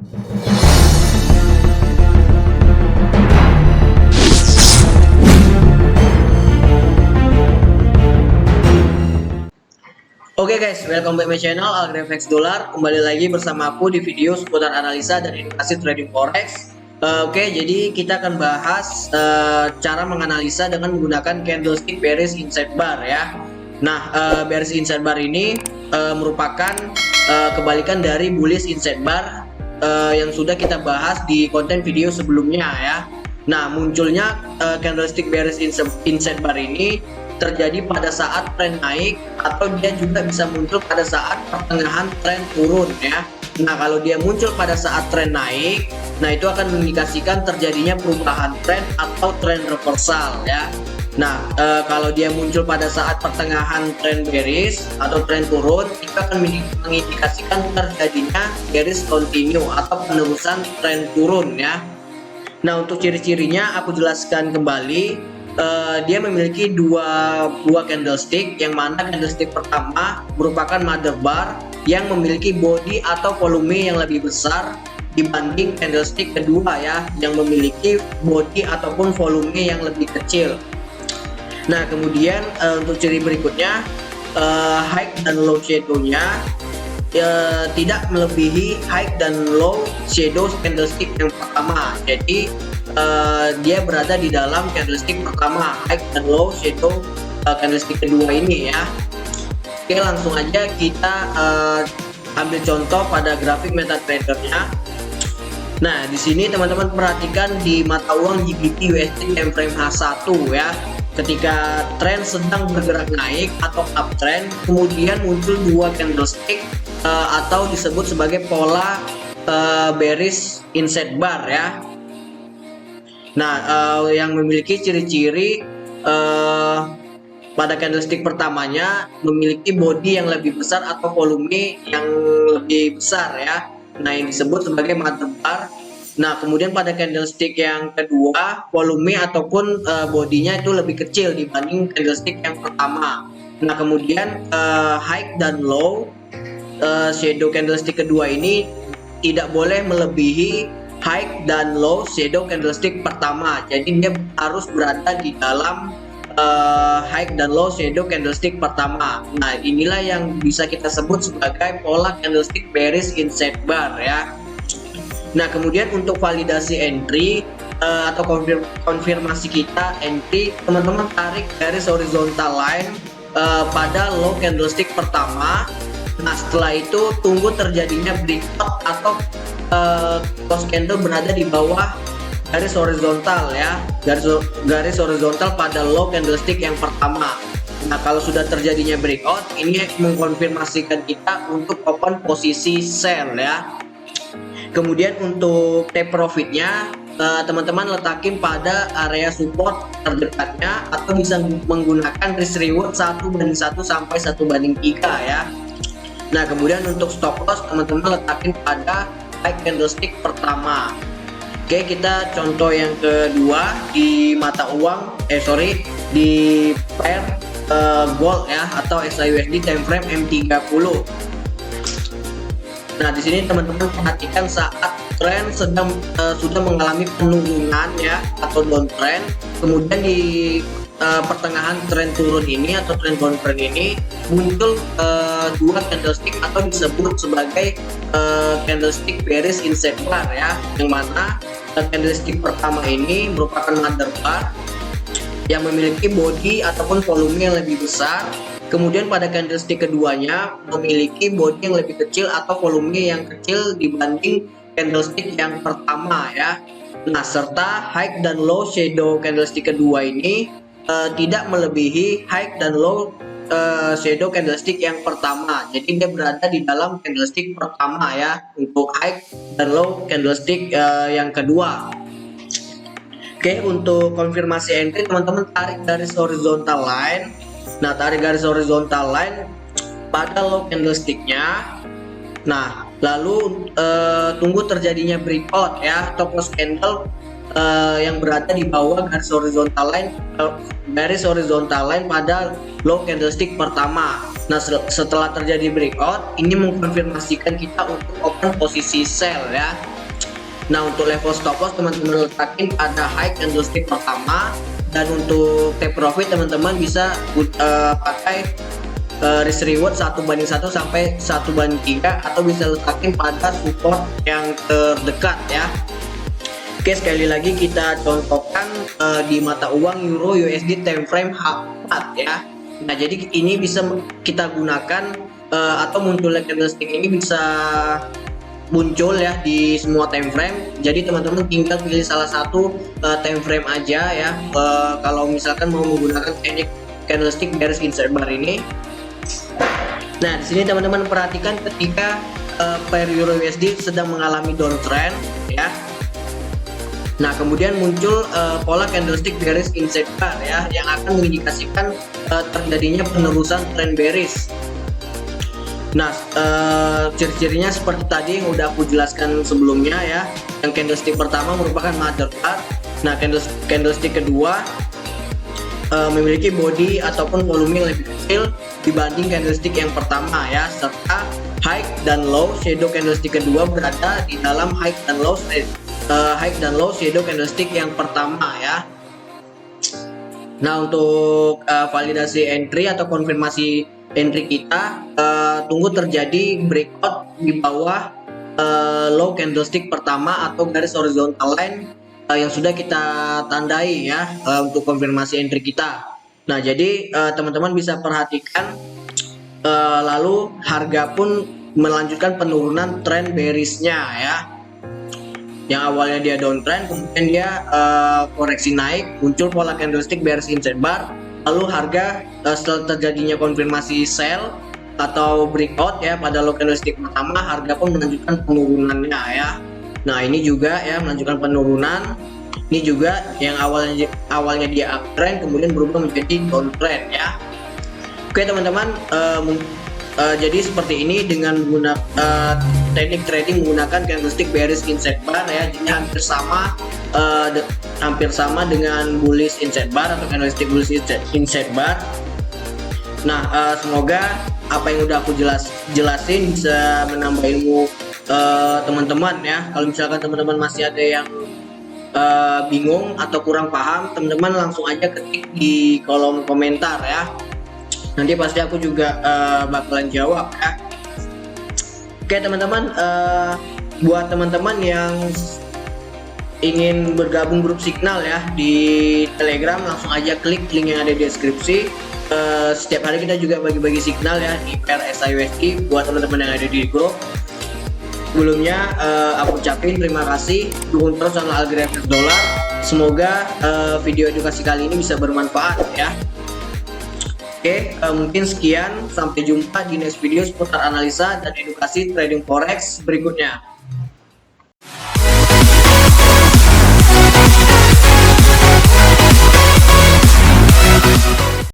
Oke guys, welcome back my channel AlGrafx Dollar. Kembali lagi bersama aku di video seputar analisa dan edukasi trading forex. Oke, jadi kita akan bahas cara menganalisa dengan menggunakan candlestick bearish inside bar ya. Nah, bearish inside bar ini merupakan kebalikan dari bullish inside bar yang sudah kita bahas di konten video sebelumnya ya. Nah, munculnya candlestick bearish inside bar ini terjadi pada saat tren naik, atau dia juga bisa muncul pada saat pertengahan tren turun ya. Nah, kalau dia muncul pada saat tren naik, nah itu akan mengindikasikan terjadinya perubahan tren atau tren reversal ya. Nah, kalau dia muncul pada saat pertengahan tren bearish atau tren turun, itu akan mengindikasikan terjadinya bearish continue atau penerusan tren turun ya. Nah, untuk ciri-cirinya aku jelaskan kembali. Dia memiliki dua buah candlestick, yang mana candlestick pertama merupakan mother bar yang memiliki body atau volume yang lebih besar dibanding candlestick kedua ya, yang memiliki body ataupun volume yang lebih kecil. Nah, kemudian untuk ciri berikutnya, high dan low shadow-nya tidak melebihi high dan low shadow candlestick yang pertama. Jadi dia berada di dalam candlestick pertama, high dan low shadow candlestick kedua ini ya. Oke, langsung aja kita ambil contoh pada grafik MetaTrader-nya. Nah, di sini teman-teman perhatikan di mata uang GBP USD time frame H1 ya. Ketika tren sedang bergerak naik atau uptrend, kemudian muncul dua candlestick atau disebut sebagai pola bearish inside bar ya. Nah, yang memiliki ciri-ciri pada candlestick pertamanya memiliki body yang lebih besar atau volume yang lebih besar ya. Nah, yang disebut sebagai mother bar. Nah, kemudian pada candlestick yang kedua, volume ataupun bodinya itu lebih kecil dibanding candlestick yang pertama. Nah, kemudian high dan low shadow candlestick kedua ini tidak boleh melebihi high dan low shadow candlestick pertama. Jadi dia harus berada di dalam high dan low shadow candlestick pertama. Nah, inilah yang bisa kita sebut sebagai pola candlestick bearish inside bar ya. Nah, kemudian untuk validasi entry atau konfirmasi kita entry, teman-teman tarik garis horizontal line pada low candlestick pertama. Nah, setelah itu tunggu terjadinya breakout atau close candle berada di bawah garis horizontal ya, garis horizontal pada low candlestick yang pertama. Nah, kalau sudah terjadinya breakout, ini mengkonfirmasikan kita untuk open posisi sell ya. Kemudian untuk take profitnya, teman-teman letakin pada area support terdekatnya, atau bisa menggunakan risk reward 1:1 sampai 1:3 ya. Nah, kemudian untuk stop loss teman-teman letakin pada high candlestick pertama. Oke, kita contoh yang kedua di mata uang di pair gold ya, atau SIUSD time frame M30. Nah, di sini teman-teman perhatikan saat tren sedang sudah mengalami penurunan ya, atau downtrend, kemudian di pertengahan tren turun ini atau tren downtrend ini muncul dua candlestick atau disebut sebagai candlestick bearish inside bar ya, yang mana candlestick pertama ini merupakan mother bar yang memiliki body ataupun volume yang lebih besar. Kemudian pada candlestick keduanya memiliki body yang lebih kecil atau volume yang kecil dibanding candlestick yang pertama ya. Nah, serta high dan low shadow candlestick kedua ini tidak melebihi high dan low shadow candlestick yang pertama. Jadi dia berada di dalam candlestick pertama ya, untuk high dan low candlestick yang kedua. Oke, untuk konfirmasi entry teman-teman tarik garis horizontal line. Nah, tarik garis horizontal line pada low candlesticknya. Nah, lalu tunggu terjadinya breakout ya, atau close candle yang berada di bawah garis horizontal line pada low candlestick pertama. Nah, setelah terjadi breakout, ini mengkonfirmasikan kita untuk open posisi sell ya. Nah, untuk level stop loss teman-teman letakin pada high candlestick pertama, dan untuk take profit teman-teman bisa pakai risk reward 1:1 sampai 1:3, atau bisa letakin pada support yang terdekat ya. Oke, sekali lagi kita contohkan di mata uang Euro USD time frame H4 ya. Nah, jadi ini bisa kita gunakan atau munculnya candlestick ini bisa muncul ya di semua time frame. Jadi teman-teman tinggal pilih salah satu time frame aja ya. Kalau misalkan mau menggunakan teknik candlestick bearish inside bar ini. Nah, di sini teman-teman perhatikan ketika pair Euro USD sedang mengalami downtrend ya. Nah, kemudian muncul pola candlestick bearish inside bar ya, yang akan mengindikasikan terjadinya penerusan trend bearish. Nah, ciri-cirinya seperti tadi yang udah aku jelaskan sebelumnya ya. Yang candlestick pertama merupakan mother chart. Nah, candlestick kedua memiliki body ataupun volume yang lebih kecil dibanding candlestick yang pertama ya, serta high dan low shadow candlestick kedua berada di dalam high dan low shadow candlestick yang pertama ya. Nah, untuk validasi entry atau konfirmasi entry kita, tunggu terjadi breakout di bawah low candlestick pertama atau garis horizontal line yang sudah kita tandai ya, untuk konfirmasi entry kita. Nah, jadi teman-teman bisa perhatikan, lalu harga pun melanjutkan penurunan trend bearishnya ya. Yang awalnya dia downtrend, kemudian dia koreksi naik, muncul pola candlestick bearish inside bar, lalu harga setelah terjadinya konfirmasi sell atau breakout ya pada low candlestick pertama, harga pun melanjutkan penurunannya ya. Nah, ini juga ya melanjutkan penurunan. Ini juga yang awalnya dia uptrend kemudian berubah menjadi downtrend ya. Oke teman-teman, jadi seperti ini dengan menggunakan teknik trading menggunakan candlestick bearish inside bar ya. Jadi hampir sama dengan bullish inside bar atau candlestick bullish inside bar. Nah, semoga apa yang udah aku jelasin bisa menambah ilmu teman-teman ya. Kalau misalkan teman-teman masih ada yang bingung atau kurang paham, teman-teman langsung aja ketik di kolom komentar ya. Nanti pasti aku juga bakalan jawab ya. Oke teman-teman, buat teman-teman yang ingin bergabung grup Signal ya di Telegram, langsung aja klik link yang ada di deskripsi. Setiap hari kita juga bagi-bagi signal ya di pair SIUSD buat teman-teman yang ada di grup. Sebelumnya aku ucapin terima kasih, dukung terus channel Algoritma Dolar. Semoga video edukasi kali ini bisa bermanfaat ya. Oke, mungkin sekian, sampai jumpa di next video seputar analisa dan edukasi trading forex berikutnya.